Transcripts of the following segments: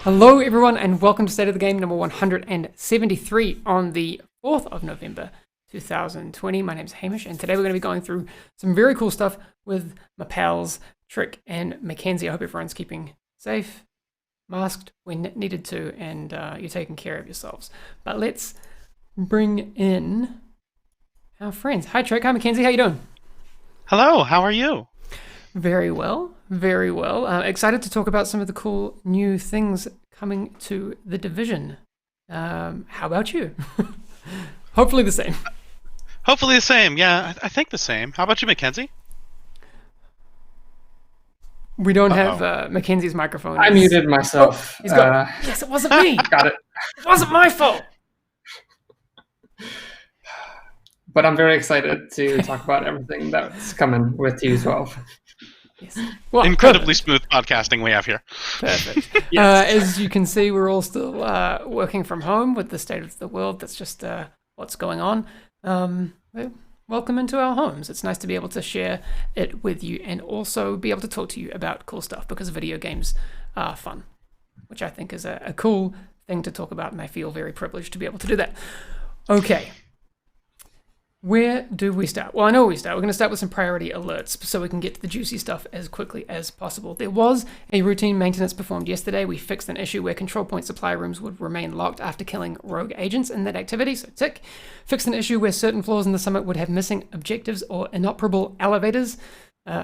Hello everyone and welcome to State of the Game number 173 on the 4th of November 2020. My name's Hamish and today we're going to be going through some very cool stuff with my pals Trick and Mackenzie. I hope everyone's keeping safe, masked when needed to, and you're taking care of yourselves. But let's bring in our friends. Hi Trick, hi Mackenzie, how you doing? Hello, how are you? Very well, very well. Excited to talk about some of the cool new things coming to the Division. How about you? Hopefully the same. Hopefully the same. Yeah, I think the same. How about you, Mackenzie? We don't have Mackenzie's microphone. I muted myself. He's got, yes, it wasn't me. Got it. It wasn't my fault. But I'm very excited to talk about everything that's coming with TU12. Yes. Well, incredibly smooth podcasting we have here. Perfect. Yes. As you can see, we're all still working from home with the state of the world. That's just what's going on. Welcome into our homes. It's nice to be able to share it with you and also be able to talk to you about cool stuff because video games are fun, which I think is a cool thing to talk about, and I feel very privileged to be able to do that. Okay. Where do we start? Well, I know where we start. We're going to start with some priority alerts so we can get to the juicy stuff as quickly as possible. There was a routine maintenance performed yesterday. We fixed an issue where control point supply rooms would remain locked after killing rogue agents in that activity, so tick. Fixed an issue where certain floors in the summit would have missing objectives or inoperable elevators.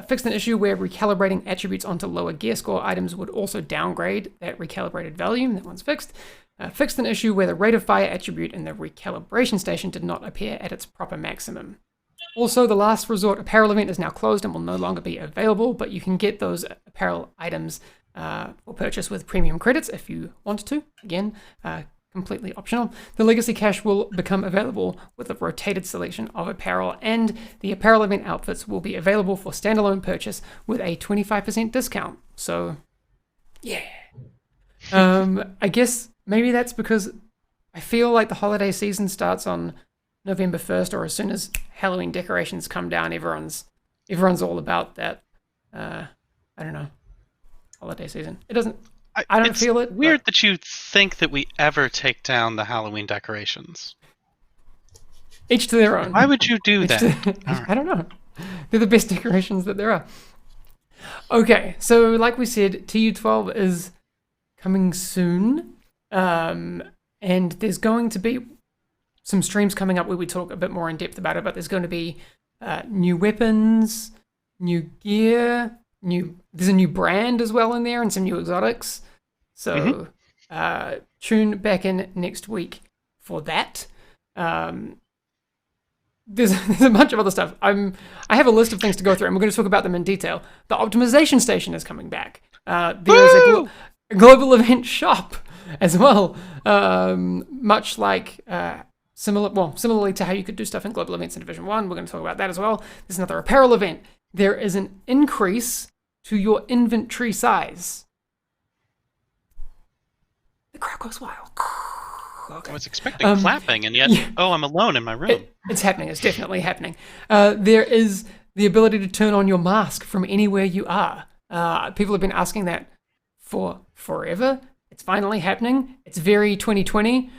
Fixed an issue where recalibrating attributes onto lower gear score items would also downgrade that recalibrated value. That one's fixed. Fixed an issue where the rate of fire attribute in the recalibration station did not appear at its proper maximum. Also, the last resort apparel event is now closed and will no longer be available, but you can get those apparel items for purchase with premium credits if you want to. Again, completely optional. The legacy cache will become available with a rotated selection of apparel, and the apparel event outfits will be available for standalone purchase with a 25% discount. So, yeah. I guess maybe that's because I feel like the holiday season starts on November 1st, or as soon as Halloween decorations come down, everyone's all about that. I don't know, holiday season. It doesn't. I don't feel it. It's weird that you think that we ever take down the Halloween decorations. Each to their own. Why would you do that? I don't know. They're the best decorations that there are. Okay, so like we said, TU12 is coming soon. And there's going to be some streams coming up where we talk a bit more in depth about it, but there's going to be new weapons, new gear, there's a new brand as well in there and some new exotics. So tune back in next week for that. There's a bunch of other stuff. I have a list of things to go through and we're going to talk about them in detail. The optimization station is coming back. There's a global event shop as well, much like similarly to how you could do stuff in global events in Division 1. We're going to talk about that as well. There's another apparel event. There is an increase to your inventory size. The crowd goes wild. Okay. I was expecting clapping, and yet, I'm alone in my room. It's happening. It's definitely happening. There is the ability to turn on your mask from anywhere you are. People have been asking that for forever. It's finally happening. It's very 2020.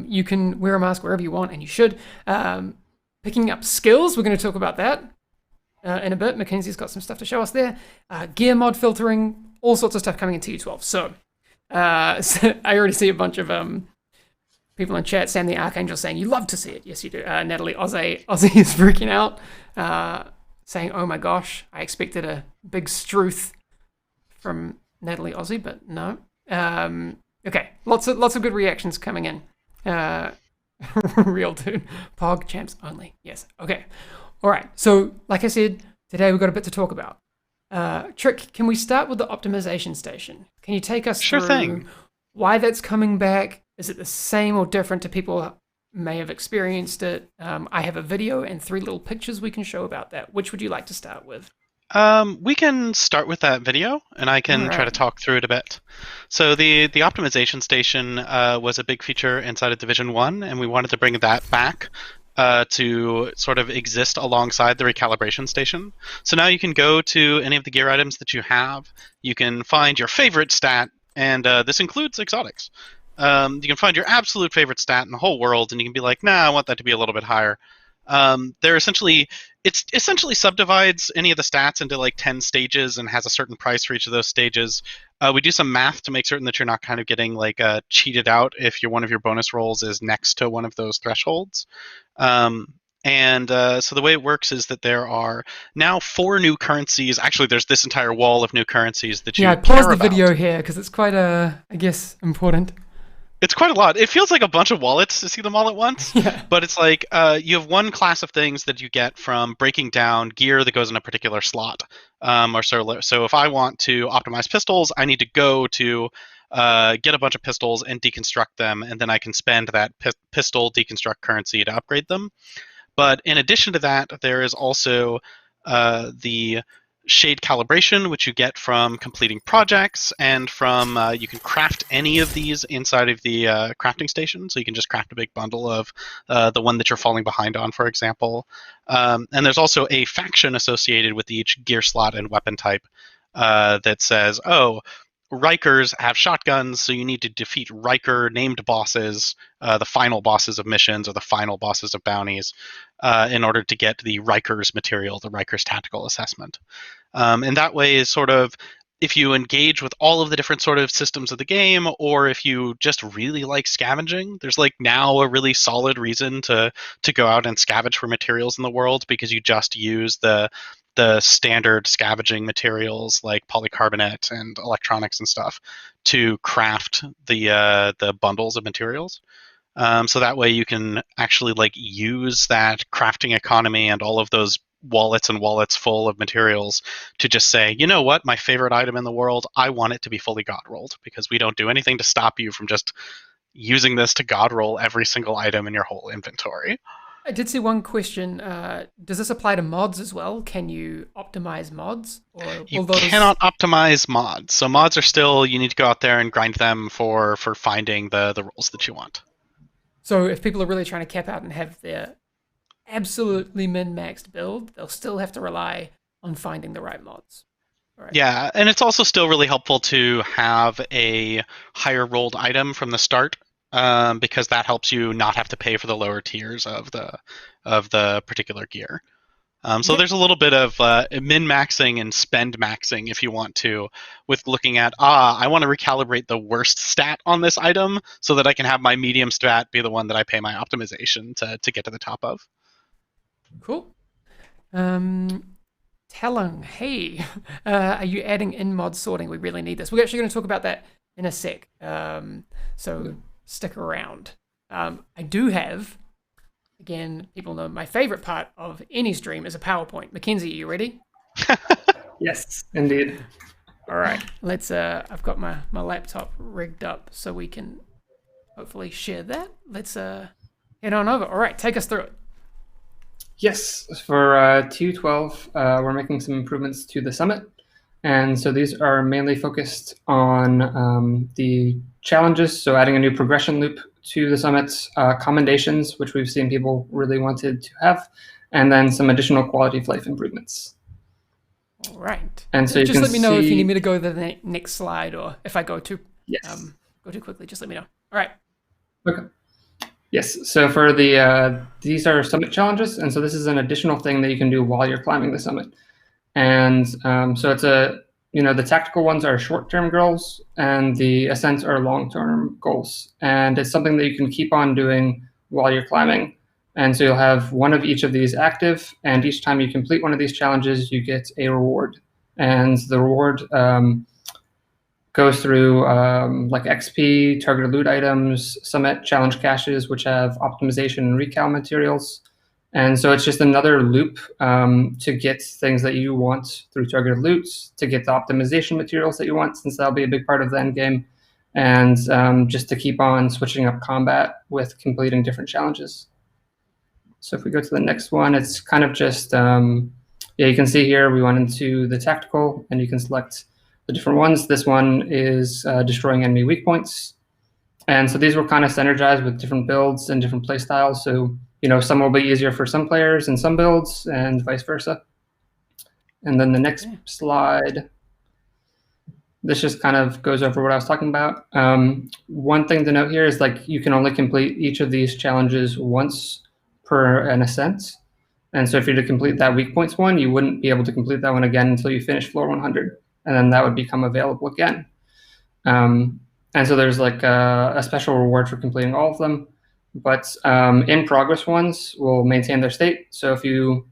You can wear a mask wherever you want, and you should. Picking up skills, we're going to talk about that in a bit. Mackenzie's got some stuff to show us there. Gear mod filtering, all sorts of stuff coming in TU12. So I already see a bunch of people in chat. Sam the Archangel saying, you love to see it. Yes, you do. Natalie Ozzy is freaking out, saying, oh my gosh, I expected a big struth from Natalie Ozzy, but no. Okay, lots of good reactions coming in. Real dude. Pog champs only. Yes. Okay. All right. So, like I said, today we've got a bit to talk about. Trick, can we start with the optimization station? Can you take us through why that's coming back? Is it the same or different to people who may have experienced it? I have a video and 3 little pictures we can show about that. Which would you like to start with? We can start with that video, and I can try to talk through it a bit. So the optimization station was a big feature inside of Division 1, and we wanted to bring that back to sort of exist alongside the recalibration station. So now you can go to any of the gear items that you have, you can find your favorite stat, and this includes exotics. You can find your absolute favorite stat in the whole world, and you can be like, nah, I want that to be a little bit higher. It essentially subdivides any of the stats into like 10 stages and has a certain price for each of those stages. We do some math to make certain that you're not kind of getting like cheated out if one of your bonus rolls is next to one of those thresholds. So the way it works is that there are now 4 new currencies. Actually, there's this entire wall of new currencies that you I paused the about. video here because it's quite I guess, important. It's quite a lot. It feels like a bunch of wallets to see them all at once. Yeah. But it's like you have one class of things that you get from breaking down gear that goes in a particular slot. So if I want to optimize pistols, I need to go to get a bunch of pistols and deconstruct them, and then I can spend that pistol deconstruct currency to upgrade them. But in addition to that, there is also the shade calibration, which you get from completing projects, and from you can craft any of these inside of the crafting station. So you can just craft a big bundle of the one that you're falling behind on, for example. And there's also a faction associated with each gear slot and weapon type that says, oh, Rikers have shotguns, so you need to defeat Riker named bosses, the final bosses of missions or the final bosses of bounties, in order to get the Rikers material, the Rikers tactical assessment. And that way is sort of, if you engage with all of the different sort of systems of the game, or if you just really like scavenging, there's like now a really solid reason to go out and scavenge for materials in the world, because you just use the standard scavenging materials like polycarbonate and electronics and stuff to craft the bundles of materials. So that way you can actually like use that crafting economy and all of those wallets and wallets full of materials to just say, you know what, my favorite item in the world, I want it to be fully god rolled, because we don't do anything to stop you from just using this to god roll every single item in your whole inventory. I did see one question. Does this apply to mods as well? Can you optimize mods? Or you cannot optimize mods. So mods are still, you need to go out there and grind them for finding the rolls that you want. So if people are really trying to cap out and have their absolutely min-maxed build, they'll still have to rely on finding the right mods. Right. Yeah, and it's also still really helpful to have a higher rolled item from the start, because that helps you not have to pay for the lower tiers of the particular gear. So there's a little bit of min-maxing and spend-maxing if you want to, with looking at, I want to recalibrate the worst stat on this item so that I can have my medium stat be the one that I pay my optimization to get to the top of. Cool. Talon, hey, are you adding in-mod sorting? We really need this. We're actually going to talk about that in a sec, so stick around. I do have... Again, people know my favorite part of any stream is a PowerPoint. Mackenzie, are you ready? Yes, indeed. All right, let's. I've got my laptop rigged up so we can hopefully share that. Let's head on over. All right, take us through it. Yes, for 2.12, we're making some improvements to the summit. And so these are mainly focused on the challenges, so adding a new progression loop to the summits, commendations, which we've seen people really wanted to have, and then some additional quality of life improvements. All right. And so just let me know if you need me to go to the next slide, or if I go too go too quickly, just let me know. All right. Okay. Yes, so for these are summit challenges, and so this is an additional thing that you can do while you're climbing the summit. And so it's the tactical ones are short-term goals, and the ascents are long-term goals. And it's something that you can keep on doing while you're climbing. And so you'll have one of each of these active, and each time you complete one of these challenges, you get a reward. And the reward goes through like XP, targeted loot items, summit challenge caches, which have optimization and recal materials. And so it's just another loop to get things that you want through targeted loots, to get the optimization materials that you want, since that'll be a big part of the end game, and just to keep on switching up combat with completing different challenges. So if we go to the next one, it's kind of just, you can see here we went into the tactical, and you can select the different ones. This one is destroying enemy weak points. And so these were kind of synergized with different builds and different play styles. So some will be easier for some players in some builds, and vice versa. And then the next slide this just kind of goes over what I was talking about. One thing to note here is like you can only complete each of these challenges once per an ascent. And so if you're to complete that weak points one, you wouldn't be able to complete that one again until you finish floor 100. And then that would become available again. And so there's like a special reward for completing all of them. But in progress ones will maintain their state. So if you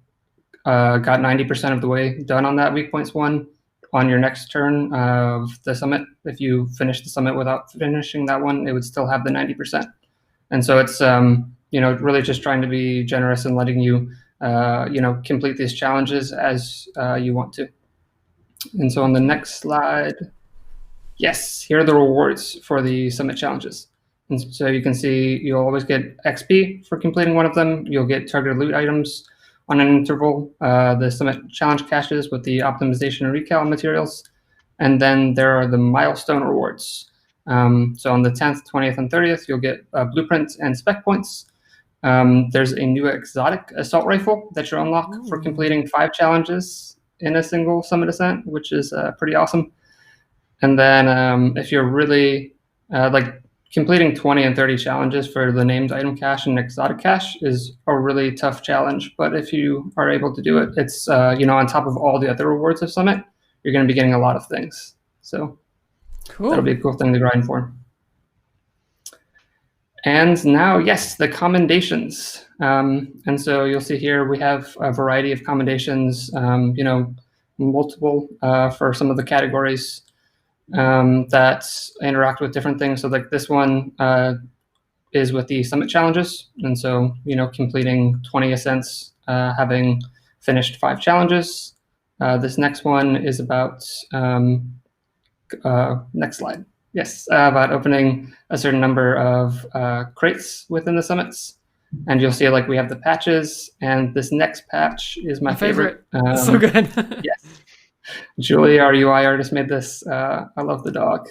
got 90% of the way done on that weak points one, on your next turn of the summit, if you finish the summit without finishing that one, it would still have the 90%. And so it's really just trying to be generous and letting you complete these challenges as you want to. And so on the next slide, yes, here are the rewards for the summit challenges. And so you can see you'll always get XP for completing one of them. You'll get targeted loot items on an interval, the summit challenge caches with the optimization and recal materials. And then there are the milestone rewards. So on the 10th, 20th, and 30th, you'll get blueprints and spec points. There's a new exotic assault rifle that you unlock for completing 5 challenges in a single summit ascent, which is pretty awesome. And then if you're really completing 20 and 30 challenges for the named item cache and exotic cache is a really tough challenge. But if you are able to do it, it's on top of all the other rewards of Summit, you're going to be getting a lot of things. So cool. That'll be a cool thing to grind for. And now, yes, the commendations. And so you'll see here we have a variety of commendations, multiple for some of the categories that interact with different things. So like this one is with the summit challenges. And so, completing 20 ascents, having finished 5 challenges. This next one is about, next slide. Yes, about opening a certain number of crates within the summits. And you'll see like we have the patches, and this next patch is my favorite. So good. Yes. Julie, our UI artist, made this. I love the dog.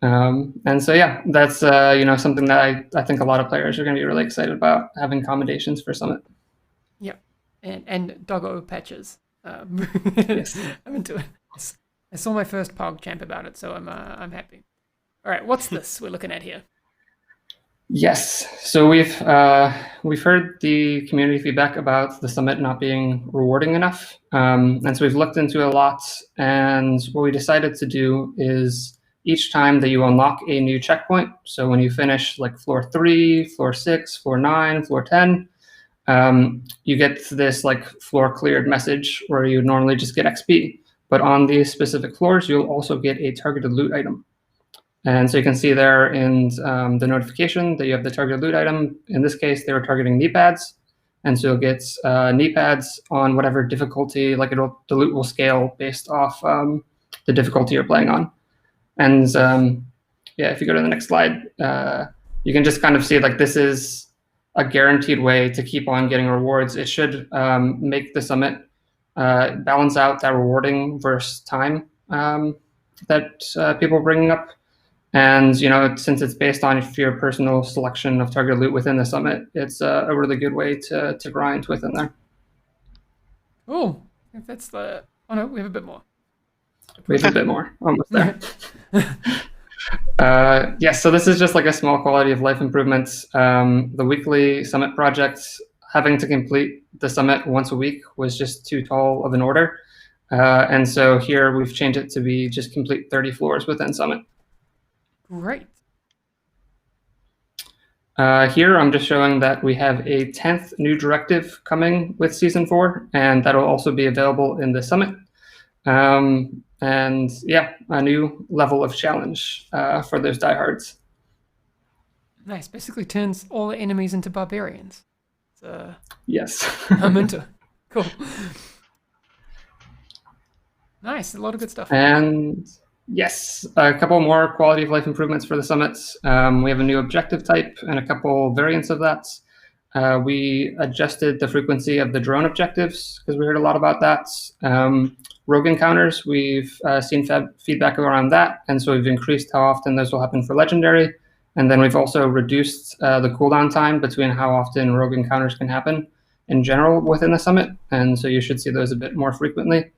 And so, yeah, that's something that I think a lot of players are going to be really excited about, having commendations for Summit. Yeah, and doggo patches. Yes. I'm into it. I saw my first Pog champ about it, so I'm happy. All right, what's this we're looking at here? Yes, so we've heard the community feedback about the summit not being rewarding enough, and so we've looked into a lot. And what we decided to do is each time that you unlock a new checkpoint, so when you finish like floor 3, floor 6, floor 9, floor 10, you get this like floor cleared message where you normally just get XP, but on these specific floors you'll also get a targeted loot item. And so you can see there in the notification that you have the targeted loot item. In this case, they were targeting knee pads. And so you'll get knee pads on whatever difficulty, the loot will scale based off the difficulty you're playing on. And if you go to the next slide, you can just kind of see like this is a guaranteed way to keep on getting rewards. It should make the summit balance out that rewarding versus time that people are bringing up. And since it's based on your personal selection of target loot within the summit, it's a really good way to grind within there. Cool. If that's the no, we have a bit more. We have a bit more. Almost there. Yes, so this is just like a small quality of life improvements. The weekly summit projects, having to complete the summit once a week was just too tall of an order. And so here we've changed it to be just complete 30 floors within summit. Great. Here I'm just showing that we have a 10th new directive coming with Season 4, and that'll also be available in the Summit. And yeah, a new level of challenge for those diehards. Nice. Basically turns all the enemies into barbarians. Yes. I'm into it. Cool. Nice. A lot of good stuff. And yes, a couple more quality of life improvements for the summits. We have a new objective type and a couple variants of that. We adjusted the frequency of the drone objectives because we heard a lot about that. Rogue encounters, we've seen feedback around that, and so we've increased how often those will happen for legendary. And then we've also reduced the cooldown time between how often rogue encounters can happen in general within the summit, and so you should see those a bit more frequently.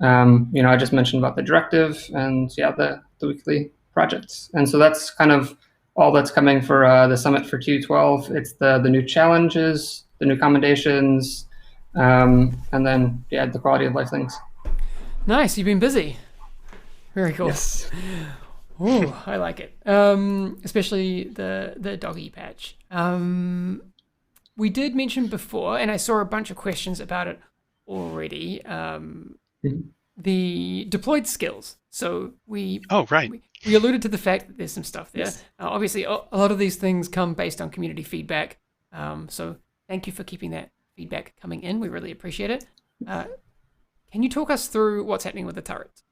I just mentioned about the directive and the weekly projects. And so that's kind of all that's coming for the summit for Q12. It's the new challenges, the new commendations, and then the quality of life things. Nice, you've been busy. Very cool. Yes. Ooh, I like it. Especially the doggy patch. We did mention before, and I saw a bunch of questions about it already. The deployed skills. So we alluded to the fact that there's some stuff there. Yes. Obviously, a lot of these things come based on community feedback. So thank you for keeping that feedback coming in. We really appreciate it. Can you talk us through what's happening with the turrets?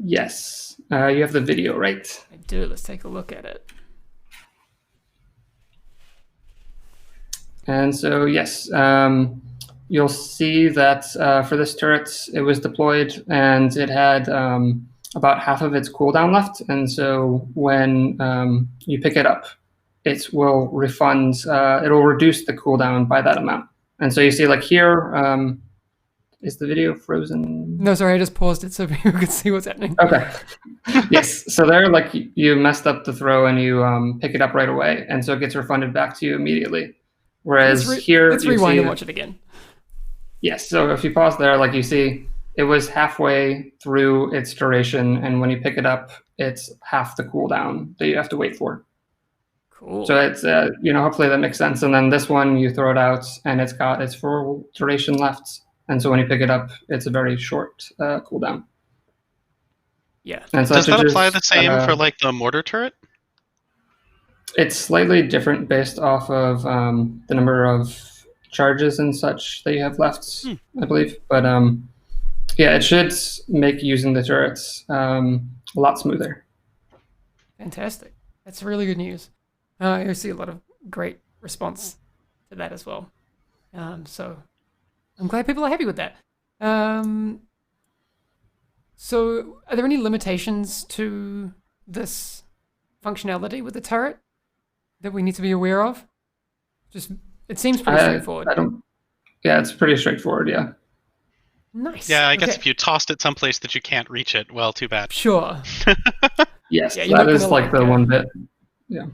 Yes. You have the video, right? I do. Let's take a look at it. And so, yes, you'll see that for this turret, it was deployed and it had about half of its cooldown left. And so when you pick it up, it will refund, it'll reduce the cooldown by that amount. And so you see like here, is the video frozen? No, sorry, I just paused it so people could see what's happening. Okay. Yes, so there, like you messed up the throw and you pick it up right away. And so it gets refunded back to you immediately. Whereas here, let's rewind and watch it again. Yes, so if you pause there, like you see, it was halfway through its duration, and when you pick it up, it's half the cooldown that you have to wait for. Cool. So it's, hopefully that makes sense. And then this one, you throw it out, and it's got its full duration left. And so when you pick it up, it's a very short cooldown. Yeah. And so does that apply the same for like the mortar turret? It's slightly different based off of the number of charges and such that you have left, I believe. But it should make using the turrets a lot smoother. Fantastic. That's really good news. I see a lot of great response to that as well. So I'm glad people are happy with that. So are there any limitations to this functionality with the turret that we need to be aware of? Just, it seems pretty straightforward. It's pretty straightforward, yeah. Nice. Yeah, I guess if you tossed it someplace that you can't reach it, well, too bad. Sure. Yes, that is like the one bit. Yeah.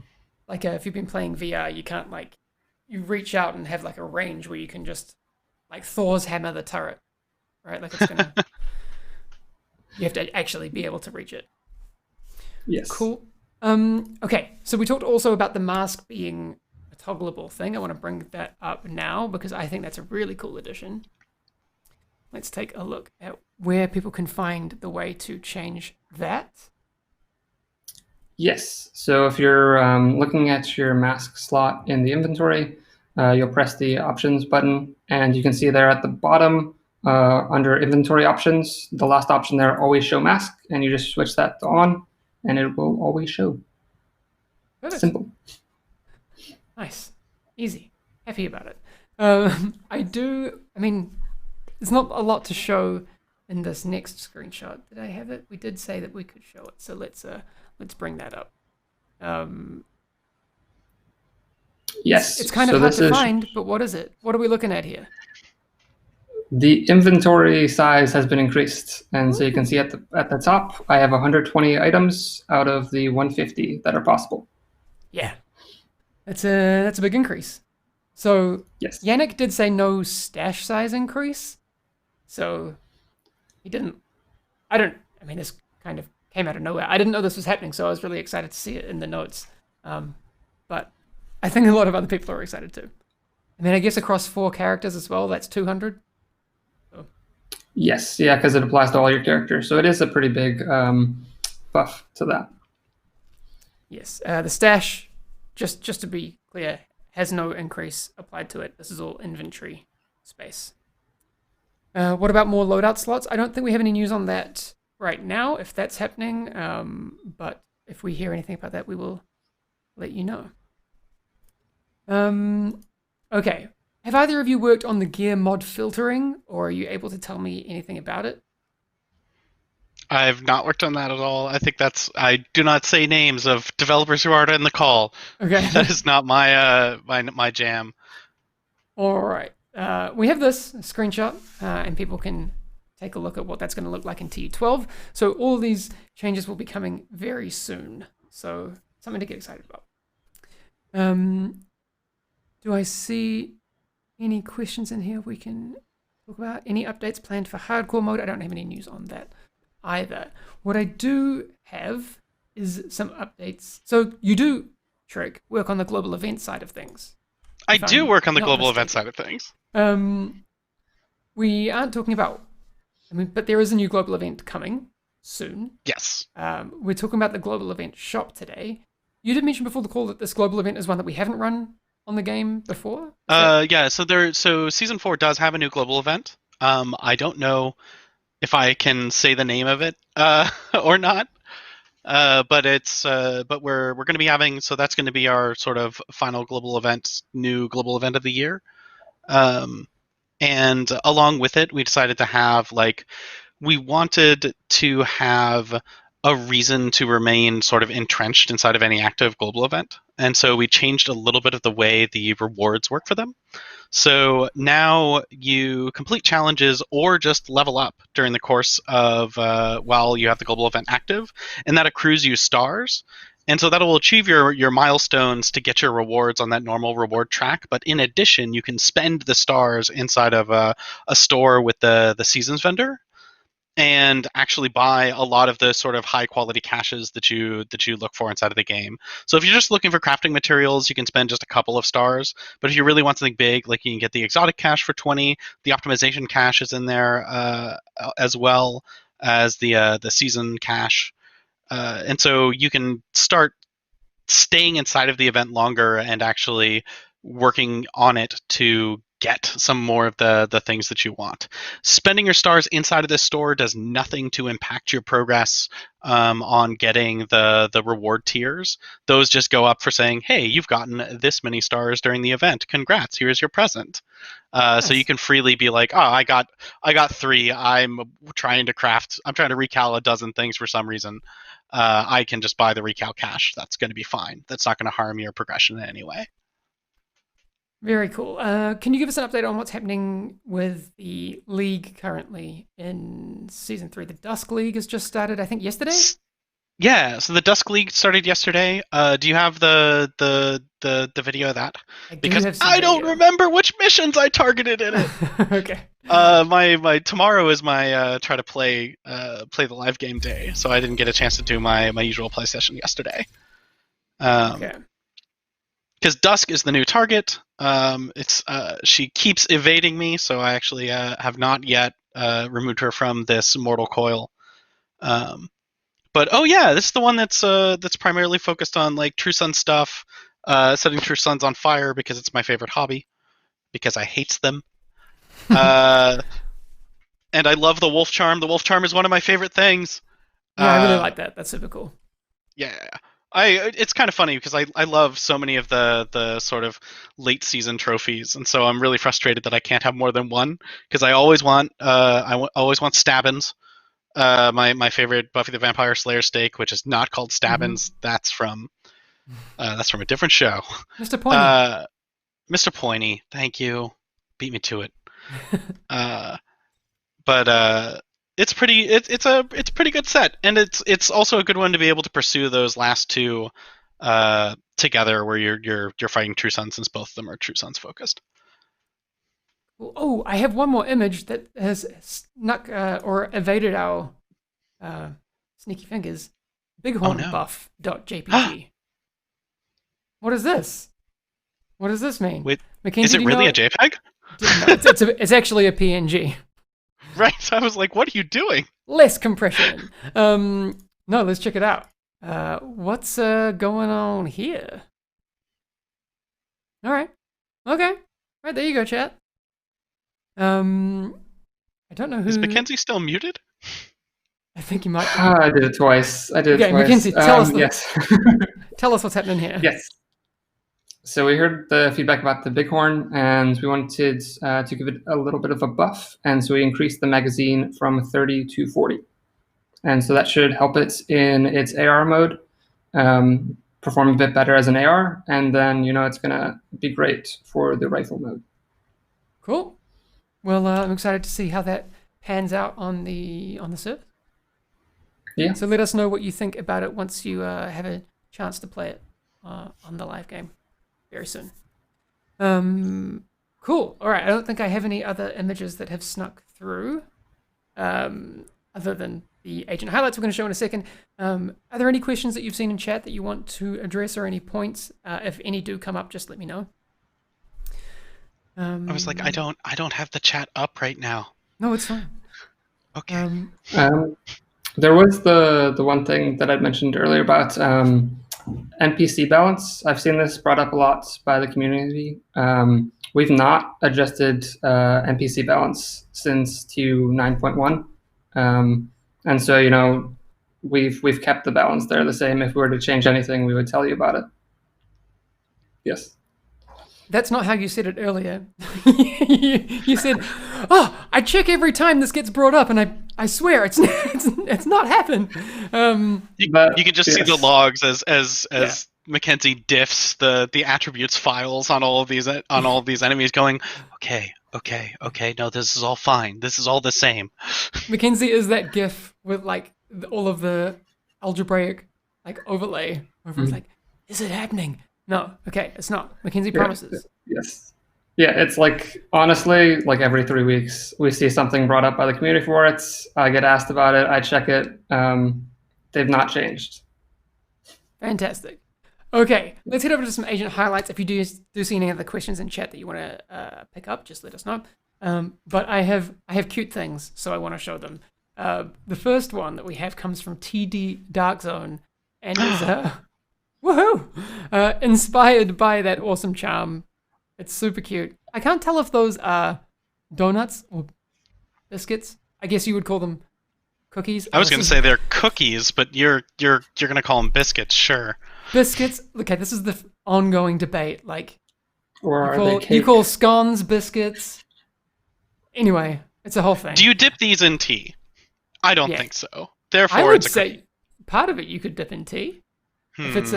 Like if you've been playing VR, you can't you reach out and have like a range where you can just like Thor's hammer the turret, right? Like it's gonna, you have to actually be able to reach it. Yes. Cool. Okay, so we talked also about the mask being a toggleable thing. I want to bring that up now because I think that's a really cool addition. Let's take a look at where people can find the way to change that. Yes, so if you're looking at your mask slot in the inventory, you'll press the options button and you can see there at the bottom under inventory options, the last option there, always show mask, and you just switch that to on and it will always show. Perfect. Simple. Nice. Easy. Happy about it. There's not a lot to show in this next screenshot. Did I have it? We did say that we could show it, so let's bring that up. Yes. It's kind of hard to find, but what is it? What are we looking at here? The inventory size has been increased, and so you can see at the top, I have 120 items out of the 150 that are possible. Yeah, that's a big increase. So yes, Yannick did say no stash size increase, so he didn't. This kind of came out of nowhere. I didn't know this was happening, so I was really excited to see it in the notes. But I think a lot of other people are excited too. I guess across 4 characters as well, that's 200. Yes, yeah, because it applies to all your characters. So it is a pretty big buff to that. Yes, the stash, just to be clear, has no increase applied to it. This is all inventory space. What about more loadout slots? I don't think we have any news on that right now, if that's happening. But if we hear anything about that, we will let you know. Okay. Have either of you worked on the gear mod filtering, or are you able to tell me anything about it? I've not worked on that at all. I think I do not say names of developers who are in the call. Okay. That is not my jam. All right. We have this screenshot, and people can take a look at what that's going to look like in TU12. So all these changes will be coming very soon. So something to get excited about. Do I see any questions in here we can talk about? Any updates planned for hardcore mode? I don't have any news on that either. What I do have is some updates. So you do, Shrek, work on the global event side of things. I do work on the global event side of things. We aren't talking about, but there is a new global event coming soon. Yes. We're talking about the global event shop today. You did mention before the call that this global event is one that we haven't run on the game before. Yeah. So season 4 does have a new global event. I don't know if I can say the name of it or not. But we're going to be having, so that's going to be our sort of final global event, new global event of the year. And along with it, we decided to have, we wanted to have a reason to remain sort of entrenched inside of any active global event. And so we changed a little bit of the way the rewards work for them. So now you complete challenges or just level up during the course of while you have the global event active, and that accrues you stars. And so that will achieve your milestones to get your rewards on that normal reward track. But in addition, you can spend the stars inside of a store with the seasons vendor and actually buy a lot of the sort of high quality caches that you look for inside of the game. So if you're just looking for crafting materials, you can spend just a couple of stars. But if you really want something big, like you can get the exotic cache for 20, the optimization cache is in there as well as the season cache. And so you can start staying inside of the event longer and actually working on it to get some more of the things that you want. Spending your stars inside of this store does nothing to impact your progress on getting the reward tiers. Those just go up for saying, hey, you've gotten this many stars during the event. Congrats, here's your present. Nice. So you can freely be like, oh, I got 3. I'm trying to recal a dozen things for some reason. I can just buy the recal cache. That's going to be fine. That's not going to harm your progression in any way. Very cool. Can you give us an update on what's happening with the league currently in season 3? The Dusk League has just started, I think, yesterday. Yeah, so the Dusk League started yesterday. Do you have the video of that? Because I don't remember which missions I targeted in it. Okay. My tomorrow is my try to play the live game day, so I didn't get a chance to do my usual play session yesterday. Okay. Because Dusk is the new target. She keeps evading me, so I actually have not yet removed her from this mortal coil. But oh yeah, this is the one that's primarily focused on like True Sun stuff, setting True Suns on fire because it's my favorite hobby, because I hate them. And I love the Wolf Charm. The Wolf Charm is one of my favorite things. Yeah, I really like that. That's super cool. Yeah. It's kind of funny because I love so many of the sort of late season trophies, and so I'm really frustrated that I can't have more than one because I always want Stabbins, my favorite Buffy the Vampire Slayer steak, which is not called Stabbins. Mm-hmm. That's from a different show. Mr. Pointy. Mr. Pointy, thank you. Beat me to it. But it's a pretty good set, and it's also a good one to be able to pursue those last two together, where you're fighting True Suns, since both of them are True Suns focused. Oh, I have one more image that has snuck or evaded our sneaky fingers. Bighornbuff.jpg. What is this? What does this mean? Wait, is it really a JPEG? No, it's actually a PNG. Right, I was like, what are you doing? Less compression. No, let's check it out. What's going on here? All right. Okay. All right, there you go, chat. I don't know who... Is Mackenzie still muted? I think he might be. I did it twice. Okay, Mackenzie, tell us. Yes. Tell us what's happening here. Yes. So we heard the feedback about the Bighorn, and we wanted to give it a little bit of a buff, and so we increased the magazine from 30 to 40. And so that should help it in its AR mode, perform a bit better as an AR, and then, it's going to be great for the rifle mode. Cool. Well, I'm excited to see how that pans out on the server. Yeah. So let us know what you think about it once you have a chance to play it on the live game very soon. Cool. All right. I don't think I have any other images that have snuck through, other than the agent highlights we're going to show in a second. Are there any questions that you've seen in chat that you want to address, or any points? If any do come up, just let me know. I was like, I don't have the chat up right now. No, it's fine. Okay. There was the one thing that I'd mentioned earlier about NPC balance. I've seen this brought up a lot by the community. We've not adjusted NPC balance since to 9.1, and so we've kept the balance there the same. If we were to change anything, we would tell you about it. Yes. That's not how you said it earlier. You said, "Oh, I check every time this gets brought up, and I swear it's not happened." You can just see the logs as Mackenzie diffs the attributes files on all of these enemies, going, okay, no, this is all fine. This is all the same. Mackenzie is that GIF with like all of the algebraic like overlay over. It's like, is it happening? No, okay, it's not. Mackenzie promises. Yes. Yeah, it's like, honestly, like every 3 weeks, we see something brought up by the community for it. I get asked about it. I check it. They've not changed. Fantastic. Okay, let's head over to some agent highlights. If you do see any other questions in chat that you want to pick up, just let us know. But I have cute things, so I want to show them. The first one that we have comes from TD Dark Zone, and is woohoo! Inspired by that awesome charm. It's super cute. I can't tell if those are donuts or biscuits. I guess you would call them cookies. I was going to say they're cookies, but you're going to call them biscuits, sure. Biscuits. Okay, this is the ongoing debate. Like, or you call scones biscuits. Anyway, it's a whole thing. Do you dip these in tea? I don't think so. Therefore, I would it's say part of it you could dip in tea. If it's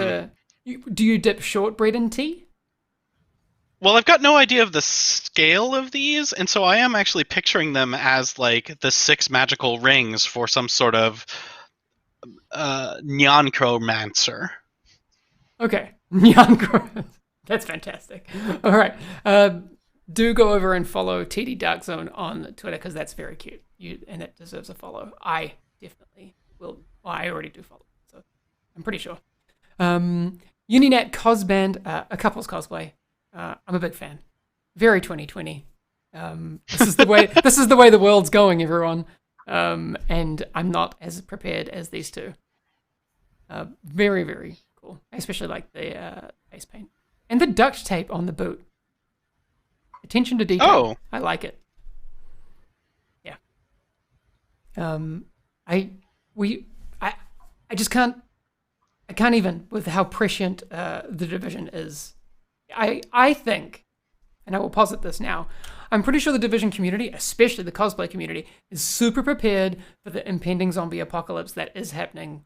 do you dip shortbread in tea? Well, I've got no idea of the scale of these, and so I am actually picturing them as like the 6 magical rings for some sort of neoncromancer. Okay, neoncromancer. That's fantastic. All right, do go over and follow TD Dark Zone on Twitter, because that's very cute. And it deserves a follow. I definitely will. Well, I already do follow, so I'm pretty sure. Uninat Cosband, a couple's cosplay. I'm a big fan. Very 2020. This is the way the world's going, everyone. And I'm not as prepared as these two. Very, very cool. I especially like the face paint and the duct tape on the boot. Attention to detail. Oh, I like it. Yeah. I just can't. I can't even with how prescient the Division is. I think, and I will posit this now, I'm pretty sure the Division community, especially the cosplay community, is super prepared for the impending zombie apocalypse that is happening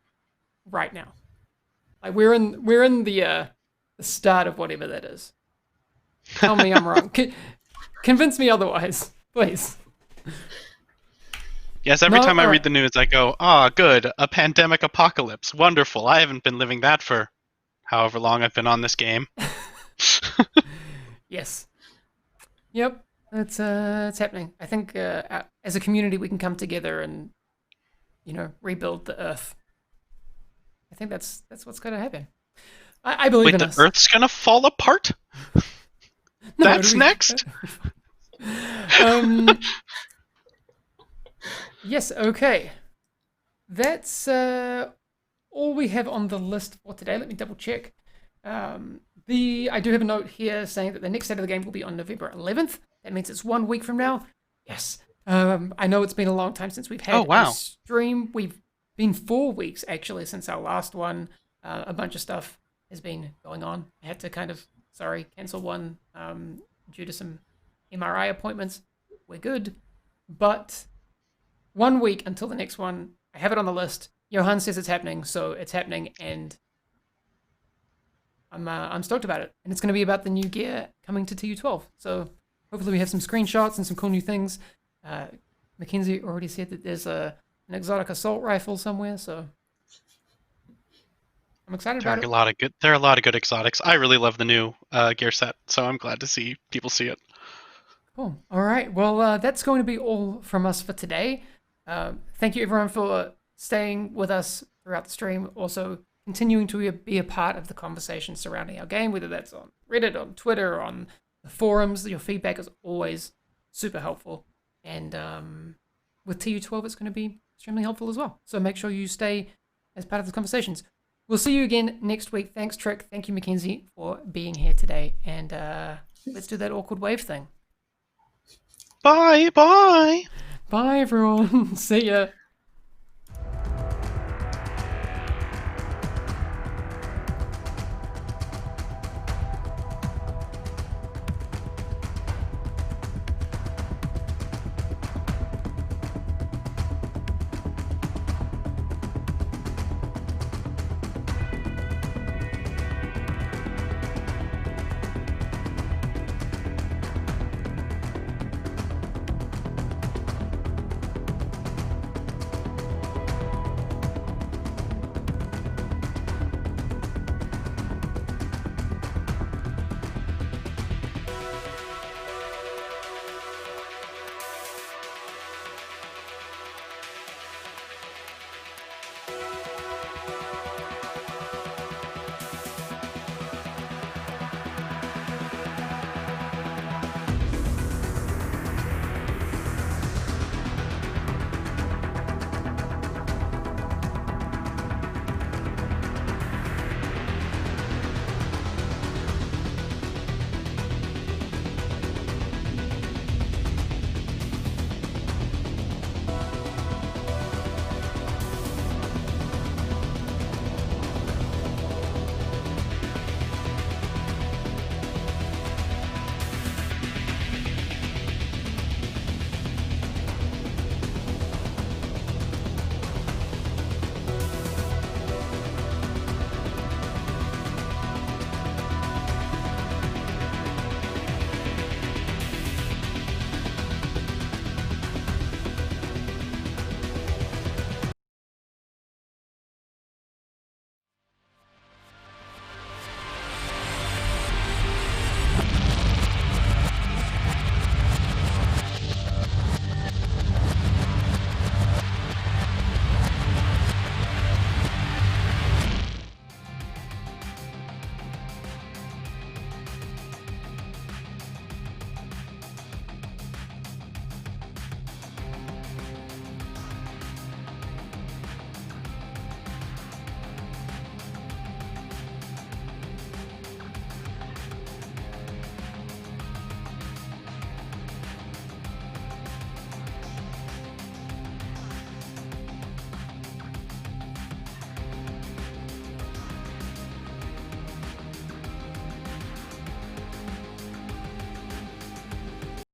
right now. Like we're in the start of whatever that is. Tell me I'm wrong. Convince me otherwise, please. Yes, every time I read the news, I go, good, a pandemic apocalypse. Wonderful. I haven't been living that for however long I've been on this game. Yes. Yep. It's happening. I think as a community we can come together and rebuild the Earth. I think that's what's going to happen. I believe in us. Wait, the Earth's going to fall apart? No, that's next? Yes, okay. That's all we have on the list for today. Let me double check. I do have a note here saying that the next state of the game will be on November 11th. That means it's 1 week from now. Yes. I know it's been a long time since we've had a stream. We've been 4 weeks, actually, since our last one. A bunch of stuff has been going on. I had to cancel one due to some MRI appointments. We're good. But 1 week until the next one. I have it on the list. Johan says it's happening, so it's happening, and I'm stoked about it. And it's going to be about the new gear coming to TU12. So hopefully we have some screenshots and some cool new things. Mackenzie already said that there's an exotic assault rifle somewhere, so I'm excited about it. There are a lot of good exotics. I really love the new gear set, so I'm glad to see people see it. Cool. All right. Well, that's going to be all from us for today. Thank you, everyone, for staying with us throughout the stream. Also, continuing to be a part of the conversation surrounding our game, whether that's on Reddit, on Twitter, on the forums. Your feedback is always super helpful. And with TU12, it's going to be extremely helpful as well. So make sure you stay as part of the conversations. We'll see you again next week. Thanks, Trick. Thank you, Mackenzie, for being here today. And let's do that awkward wave thing. Bye. Bye, everyone. See ya.